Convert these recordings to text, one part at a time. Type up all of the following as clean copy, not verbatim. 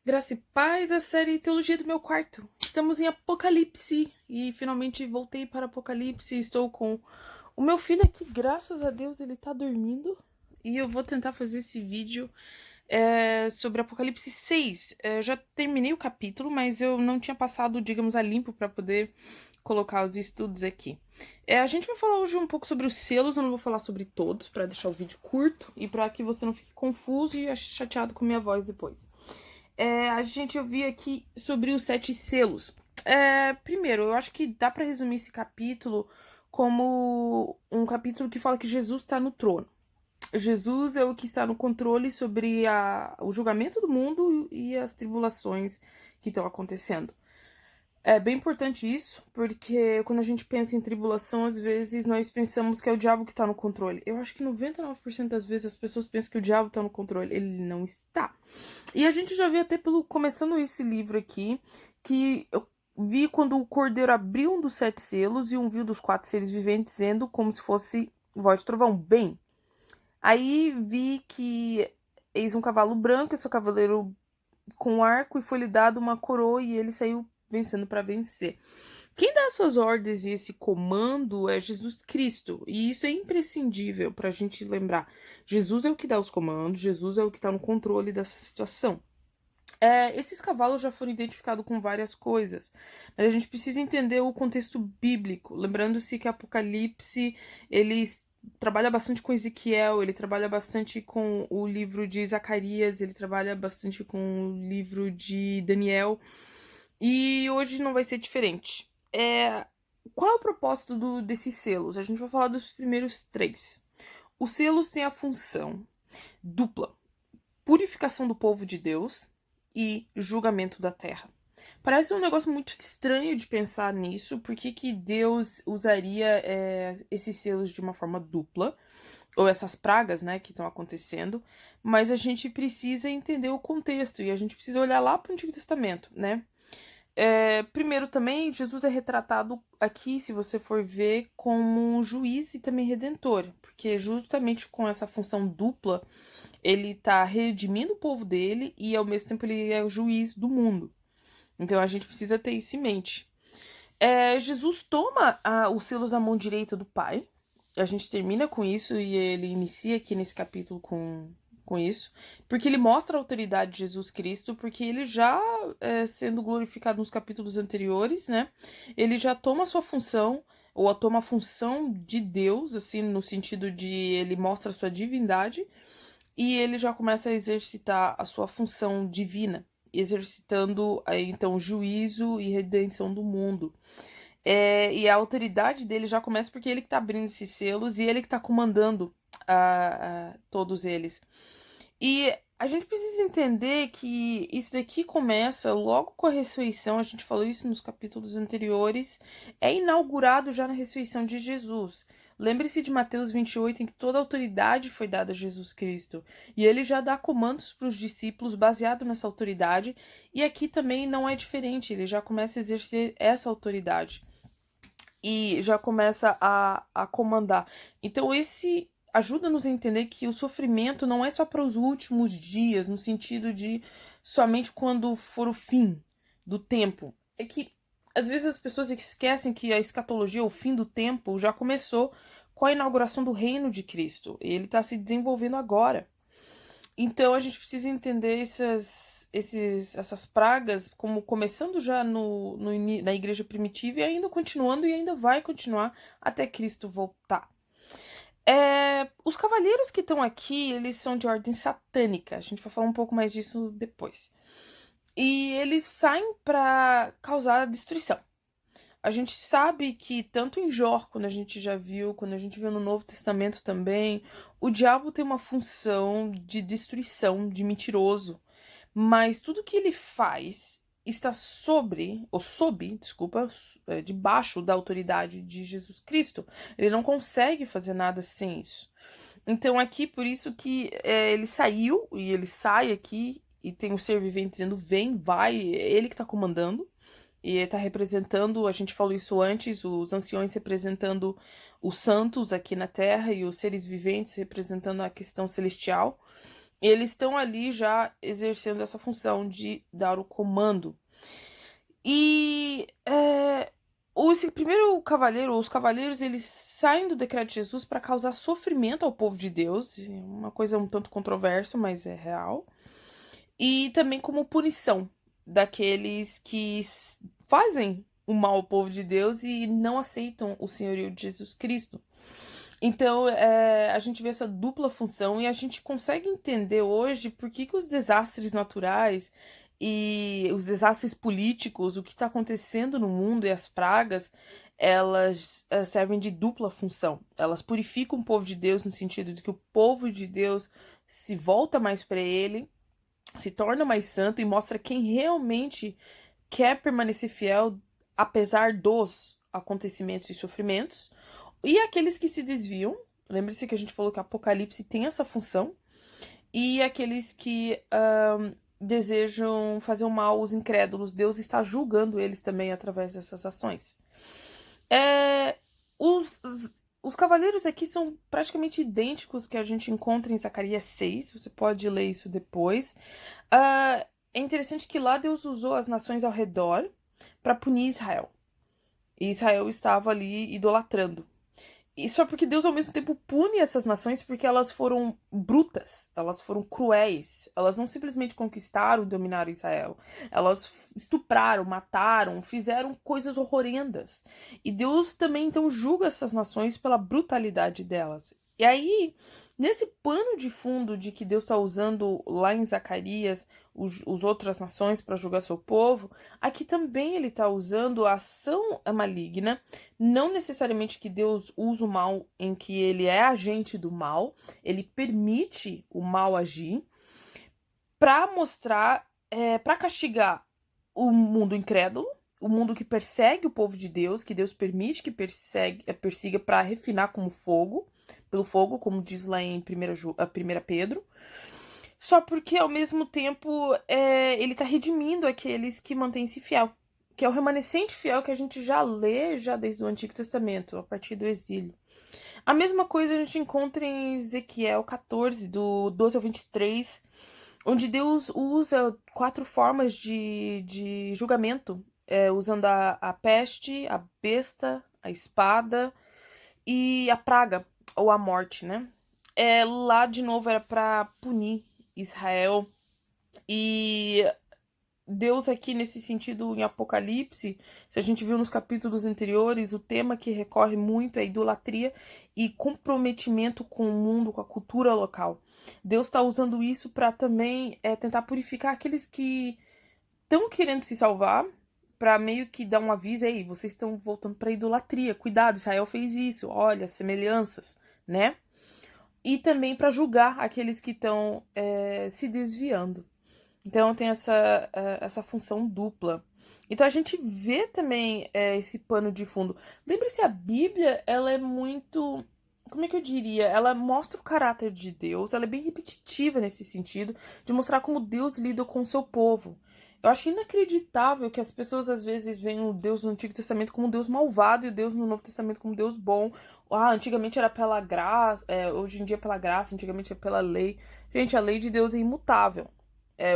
Graça e paz, a série Teologia do Meu Quarto. Estamos em Apocalipse e finalmente voltei para Apocalipse. Estou com o meu filho aqui, graças a Deus, ele tá dormindo. E eu vou tentar fazer esse vídeo sobre Apocalipse 6. Eu já terminei o capítulo, mas eu não tinha passado, digamos, a limpo para poder colocar os estudos aqui. A gente vai falar hoje um pouco sobre os selos, eu não vou falar sobre todos, para deixar o vídeo curto e para que você não fique confuso e chateado com minha voz depois. A gente ouviu aqui sobre os 7 selos. Primeiro, eu acho que dá para resumir esse capítulo como um capítulo que fala que Jesus está no trono. Jesus é o que está no controle sobre o julgamento do mundo e as tribulações que estão acontecendo. É bem importante isso, porque quando a gente pensa em tribulação, às vezes nós pensamos que é o diabo que está no controle. Eu acho que 99% das vezes as pessoas pensam que o diabo está no controle. Ele não está. E a gente já vê até começando esse livro aqui, que eu vi quando o cordeiro abriu um dos 7 selos e um viu dos 4 seres viventes, dizendo como se fosse voz de trovão, bem. Aí vi que eis um cavalo branco, e seu cavaleiro com arco, e foi-lhe dado uma coroa, e ele saiu vencendo para vencer. Quem dá essas ordens e esse comando é Jesus Cristo, e isso é imprescindível para a gente lembrar. Jesus é o que dá os comandos, Jesus é o que está no controle dessa situação. Esses cavalos já foram identificados com várias coisas, mas a gente precisa entender o contexto bíblico, lembrando-se que Apocalipse, ele trabalha bastante com Ezequiel, ele trabalha bastante com o livro de Zacarias, ele trabalha bastante com o livro de Daniel, e hoje não vai ser diferente. Qual é o propósito desses selos? A gente vai falar dos primeiros 3. Os selos têm a função dupla: purificação do povo de Deus e julgamento da terra. Parece um negócio muito estranho de pensar nisso, porque que Deus usaria esses selos de uma forma dupla, ou essas pragas, né, que estão acontecendo, mas a gente precisa entender o contexto, e a gente precisa olhar lá para o Antigo Testamento, né? Primeiro também, Jesus é retratado aqui, se você for ver, como um juiz e também redentor, porque justamente com essa função dupla, ele tá redimindo o povo dele e ao mesmo tempo ele é o juiz do mundo. Então a gente precisa ter isso em mente. Jesus toma os selos da mão direita do Pai. A gente termina com isso e ele inicia aqui nesse capítulo com isso. Porque ele mostra a autoridade de Jesus Cristo, porque ele já, sendo glorificado nos capítulos anteriores, né? Ele já toma a sua função, ou toma a função de Deus, assim, no sentido de ele mostra a sua divindade, e ele já começa a exercitar a sua função divina, exercitando então juízo e redenção do mundo. E a autoridade dele já começa porque ele que está abrindo esses selos e ele que está comandando todos eles. E a gente precisa entender que isso daqui começa logo com a ressurreição, a gente falou isso nos capítulos anteriores, é inaugurado já na ressurreição de Jesus. Lembre-se de Mateus 28, em que toda a autoridade foi dada a Jesus Cristo. E ele já dá comandos para os discípulos baseado nessa autoridade. E aqui também não é diferente, ele já começa a exercer essa autoridade. E já começa a comandar. Então, esse ajuda-nos a entender que o sofrimento não é só para os últimos dias, no sentido de somente quando for o fim do tempo. É que às vezes as pessoas esquecem que a escatologia, o fim do tempo, já começou com a inauguração do reino de Cristo. E ele está se desenvolvendo agora. Então a gente precisa entender essas pragas como começando já na igreja primitiva e ainda continuando e ainda vai continuar até Cristo voltar. Os cavaleiros que estão aqui, eles são de ordem satânica. A gente vai falar um pouco mais disso depois. E eles saem para causar destruição. A gente sabe que tanto em Jó, quando a gente já viu, quando a gente viu no Novo Testamento também, o diabo tem uma função de destruição, de mentiroso. Mas tudo que ele faz está debaixo da autoridade de Jesus Cristo. Ele não consegue fazer nada sem isso. Então aqui, por isso que ele saiu, e ele sai aqui, e tem o ser vivente dizendo, vem, vai, é ele que está comandando. E ele está representando, a gente falou isso antes, os anciões representando os santos aqui na Terra e os seres viventes representando a questão celestial. Eles estão ali já exercendo essa função de dar o comando. E esse primeiro cavaleiro, os cavaleiros, eles saem do decreto de Jesus para causar sofrimento ao povo de Deus, uma coisa um tanto controversa, mas é real. E também como punição daqueles que fazem o mal ao povo de Deus e não aceitam o senhorio de Jesus Cristo. Então, a gente vê essa dupla função e a gente consegue entender hoje por que os desastres naturais e os desastres políticos, o que está acontecendo no mundo e as pragas, elas servem de dupla função. Elas purificam o povo de Deus no sentido de que o povo de Deus se volta mais para ele, se torna mais santo e mostra quem realmente quer permanecer fiel apesar dos acontecimentos e sofrimentos. E aqueles que se desviam, lembre-se que a gente falou que Apocalipse tem essa função, e aqueles que desejam fazer o mal aos incrédulos, Deus está julgando eles também através dessas ações. Os cavaleiros aqui são praticamente idênticos que a gente encontra em Zacarias 6, você pode ler isso depois. É interessante que lá Deus usou as nações ao redor para punir Israel. E Israel estava ali idolatrando. E só porque Deus ao mesmo tempo pune essas nações porque elas foram brutas, elas foram cruéis, elas não simplesmente conquistaram e dominaram Israel, elas estupraram, mataram, fizeram coisas horrendas. E Deus também então julga essas nações pela brutalidade delas. E aí, nesse pano de fundo de que Deus está usando lá em Zacarias os outras nações para julgar seu povo, aqui também ele está usando a ação maligna, não necessariamente que Deus usa o mal em que ele é agente do mal, ele permite o mal agir para mostrar, para castigar o mundo incrédulo, o mundo que persegue o povo de Deus, que Deus permite que persiga para refinar como fogo, pelo fogo, como diz lá em 1 Pedro. Só porque, ao mesmo tempo, ele está redimindo aqueles que mantêm-se fiel, que é o remanescente fiel que a gente já lê já desde o Antigo Testamento, a partir do exílio. A mesma coisa a gente encontra em Ezequiel 14, do 12 ao 23, onde Deus usa 4 formas de julgamento, usando a peste, a besta, a espada e a praga, ou a morte, né? Lá, de novo, era para punir Israel. E Deus aqui, nesse sentido, em Apocalipse, se a gente viu nos capítulos anteriores, o tema que recorre muito é idolatria e comprometimento com o mundo, com a cultura local. Deus está usando isso para também tentar purificar aqueles que estão querendo se salvar, para meio que dar um aviso aí, vocês estão voltando para idolatria, cuidado, Israel fez isso, olha, semelhanças, né? E também para julgar aqueles que estão se desviando. Então tem essa função dupla. Então a gente vê também esse pano de fundo. Lembre-se, a Bíblia, ela é muito... Como é que eu diria? Ela mostra o caráter de Deus, ela é bem repetitiva nesse sentido, de mostrar como Deus lida com o seu povo. Eu acho inacreditável que as pessoas às vezes veem o Deus no Antigo Testamento como Deus malvado e o Deus no Novo Testamento como Deus bom. Ah, antigamente era pela graça, hoje em dia é pela graça, antigamente é pela lei. Gente, a lei de Deus é imutável.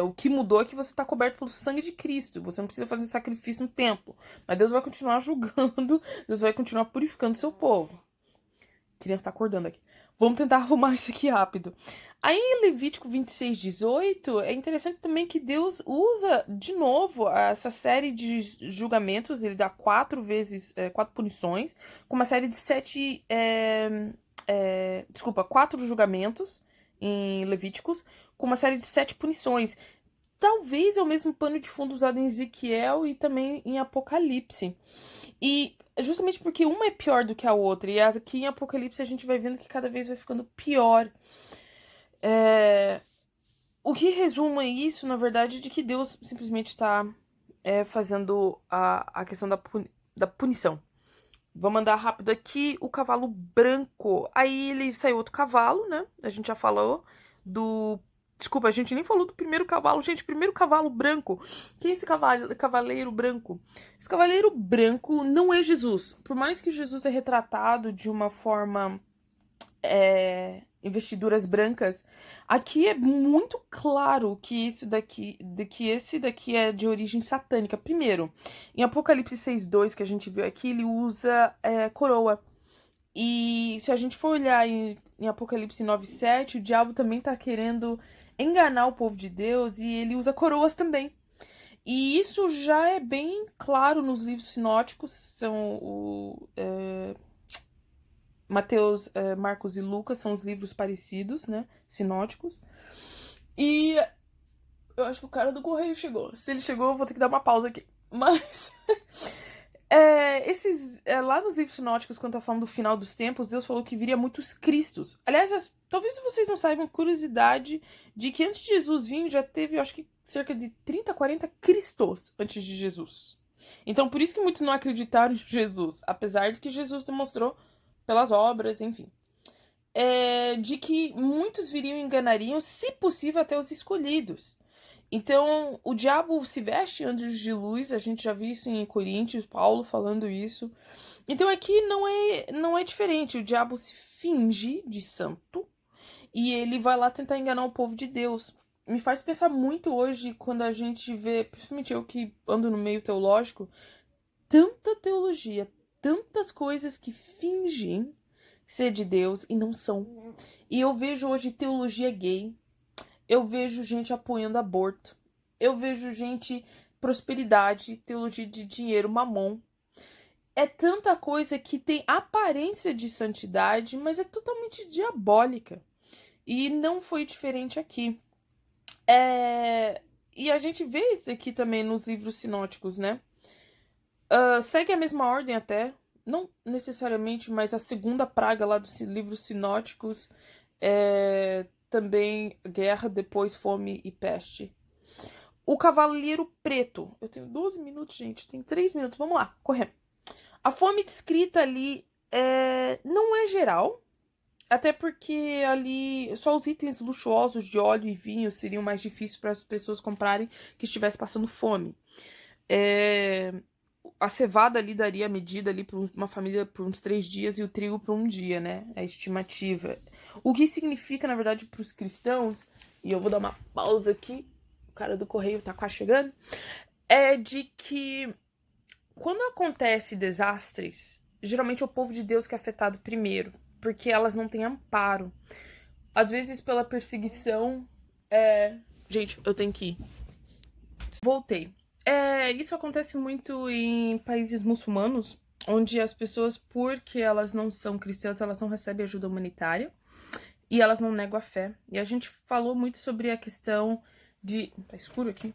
O que mudou é que você está coberto pelo sangue de Cristo. Você não precisa fazer sacrifício no templo. Mas Deus vai continuar julgando, Deus vai continuar purificando o seu povo. A criança tá acordando aqui. Vamos tentar arrumar isso aqui rápido. Aí em Levítico 26:18, é interessante também que Deus usa de novo essa série de julgamentos. Ele dá 4 punições, com uma série de 4 julgamentos em Levíticos, com uma série de 7 punições. Talvez é o mesmo pano de fundo usado em Ezequiel e também em Apocalipse. E justamente porque uma é pior do que a outra. E aqui em Apocalipse a gente vai vendo que cada vez vai ficando pior. O que resume isso, na verdade, é de que Deus simplesmente está fazendo a questão da punição. Vou mandar rápido aqui o cavalo branco. Aí ele saiu outro cavalo, né? A gente já falou do... Desculpa, a gente nem falou do primeiro cavalo. Gente, primeiro cavalo branco. Quem é esse cavaleiro branco? Esse cavaleiro branco não é Jesus. Por mais que Jesus é retratado de uma forma vestiduras brancas. Aqui é muito claro que esse daqui é de origem satânica. Primeiro, em Apocalipse 6:2, que a gente viu aqui, ele usa coroa. E se a gente for olhar em Apocalipse 9:7, o diabo também tá querendo enganar o povo de Deus e ele usa coroas também. E isso já é bem claro nos livros sinóticos, são Mateus, Marcos e Lucas, são os livros parecidos, né, sinóticos. E eu acho que o cara do correio chegou. Se ele chegou, eu vou ter que dar uma pausa aqui. Mas lá nos livros sinóticos, quando tá falando do final dos tempos, Deus falou que viria muitos cristos. Aliás, talvez vocês não saibam, curiosidade de que antes de Jesus vir, já teve, eu acho que cerca de 30, 40 cristos antes de Jesus. Então, por isso que muitos não acreditaram em Jesus, apesar de que Jesus demonstrou pelas obras, enfim. De que muitos viriam e enganariam, se possível, até os escolhidos. Então, o diabo se veste anjos de luz, a gente já viu isso em Coríntios, Paulo falando isso. Então, aqui não é diferente, o diabo se finge de santo e ele vai lá tentar enganar o povo de Deus. Me faz pensar muito hoje, quando a gente vê, principalmente eu que ando no meio teológico, tanta teologia, tantas coisas que fingem ser de Deus e não são. E eu vejo hoje teologia gay, eu vejo gente apoiando aborto, eu vejo gente prosperidade, teologia de dinheiro, mamon. É tanta coisa que tem aparência de santidade, mas é totalmente diabólica. E não foi diferente aqui. E a gente vê isso aqui também nos livros sinóticos, né? Segue a mesma ordem até, não necessariamente, mas a segunda praga lá dos livros sinóticos é também guerra, depois fome e peste. O Cavaleiro Preto. Eu tenho 12 minutos, gente. Tem 3 minutos. Vamos lá, correndo. A fome descrita ali não é geral, até porque ali só os itens luxuosos de óleo e vinho seriam mais difíceis para as pessoas comprarem que estivessem passando fome. A cevada ali daria a medida ali para uma família por uns 3 dias e o trigo por um dia, né? A estimativa. O que significa, na verdade, para os cristãos, e eu vou dar uma pausa aqui, o cara do correio tá quase chegando, é de que quando acontece desastres, geralmente é o povo de Deus que é afetado primeiro, porque elas não têm amparo. Às vezes pela perseguição. Gente, eu tenho que ir. Voltei. Isso acontece muito em países muçulmanos, onde as pessoas, porque elas não são cristãs, elas não recebem ajuda humanitária e elas não negam a fé. E a gente falou muito sobre a questão de... Tá escuro aqui?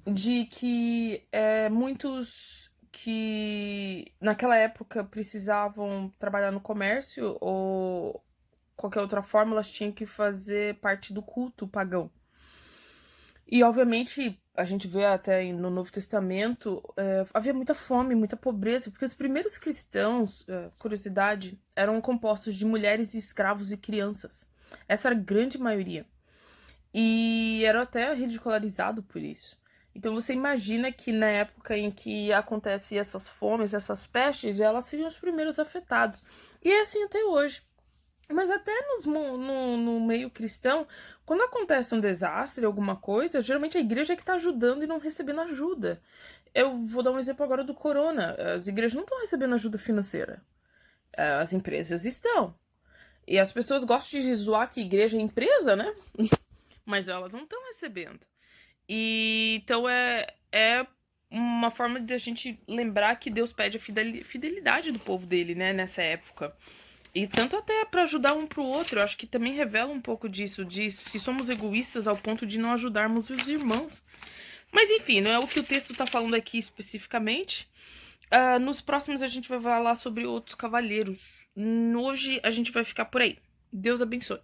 De que muitos que naquela época precisavam trabalhar no comércio ou qualquer outra forma, elas tinham que fazer parte do culto pagão. E, obviamente, a gente vê até no Novo Testamento, havia muita fome, muita pobreza, porque os primeiros cristãos, curiosidade, eram compostos de mulheres, escravos e crianças. Essa era a grande maioria. E era até ridicularizado por isso. Então você imagina que na época em que acontecem essas fomes, essas pestes, elas seriam os primeiros afetados. E é assim até hoje. Mas até no meio cristão, quando acontece um desastre, alguma coisa, geralmente a igreja é que está ajudando e não recebendo ajuda. Eu vou dar um exemplo agora do corona. As igrejas não estão recebendo ajuda financeira. As empresas estão. E as pessoas gostam de zoar que igreja é empresa, né? Mas elas não estão recebendo. E então é uma forma de a gente lembrar que Deus pede a fidelidade do povo dele, né, nessa época. E tanto até para ajudar um pro outro, eu acho que também revela um pouco disso, de se somos egoístas ao ponto de não ajudarmos os irmãos. Mas enfim, não é o que o texto tá falando aqui especificamente. Nos próximos a gente vai falar sobre outros cavaleiros. Hoje a gente vai ficar por aí. Deus abençoe.